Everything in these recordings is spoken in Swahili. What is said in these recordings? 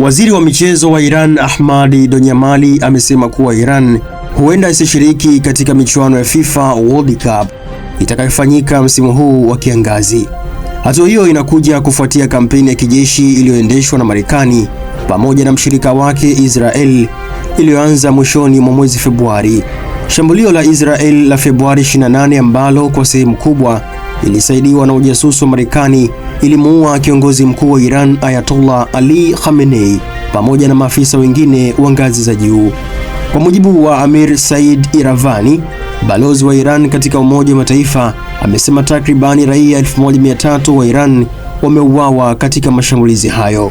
Waziri wa michezo wa Iran Ahmadi Donyamali amesema kuwa Iran huenda isishiriki katika michuano ya FIFA World Cup itakayofanyika msimu huu wa kiangazi. Hatua hiyo inakuja kufuatia kampeni ya kijeshi iliyoendeshwa na Marekani pamoja na mshirika wake Israel iliyoanza mwishoni mwa mwezi Februari. Shambulio la Israel la Februari 28 ambalo kwa sehemu kubwa ilisaidiwa na ujasusi wa Marekani ilimuua kiongozi mkuu wa Iran Ayatollah Ali Khamenei pamoja na maafisa wengine wa ngazi za juu. Kwa mujibu wa Amir Said Iravani, balozi wa Iran katika Umoja wa Mataifa, amesema takribani raia 1300 wa Iran wameuawa katika mashambulizi hayo.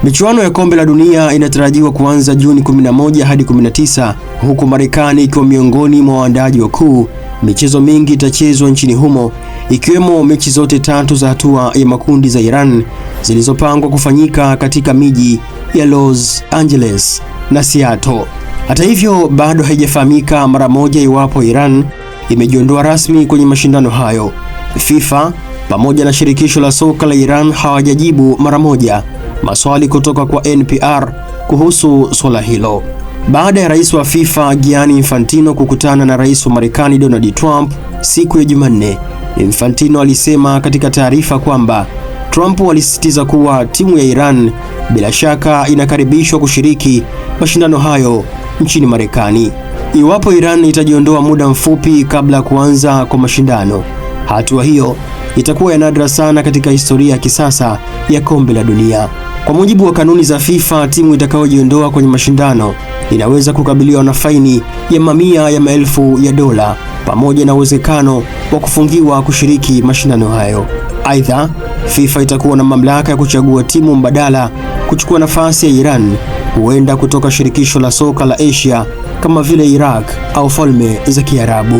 Michuano ya Kombe la Dunia inatarajiwa kuanza Juni 11 hadi 19, huku Marekani ikiwa miongoni mwa waandaaji wakuu. Michezo mingi itachezwa nchini humo, ikiwemo mechi zote tatu za hatua ya makundi za Iran zilizopangwa kufanyika katika miji ya Los Angeles na Seattle. Hata hivyo, bado haijafahamika mara moja iwapo Iran imejiondoa rasmi kwenye mashindano hayo. FIFA pamoja na shirikisho la soka la Iran hawajajibu mara moja maswali kutoka kwa NPR kuhusu swala hilo. Baada ya rais wa FIFA Gianni Infantino kukutana na rais wa Marekani Donald Trump siku ya Jumanne, Infantino alisema katika taarifa kwamba Trump alisisitiza kuwa timu ya Iran bila shaka inakaribishwa kushiriki mashindano hayo nchini Marekani iwapo Iran itajiondoa muda mfupi kabla ya kuanza kwa mashindano. Hatua hiyo itakuwa ya nadra sana katika historia ya kisasa ya Kombe la Dunia. Kwa mujibu wa kanuni za FIFA, timu itakayojiondoa kwenye mashindano inaweza kukabiliwa na faini ya mamia ya maelfu ya dola pamoja na uwezekano wa kufungiwa kushiriki mashindano hayo. Aidha, FIFA itakuwa na mamlaka ya kuchagua timu mbadala kuchukua nafasi ya Iran, huenda kutoka shirikisho la soka la Asia kama vile Iraq au Falme za Kiarabu.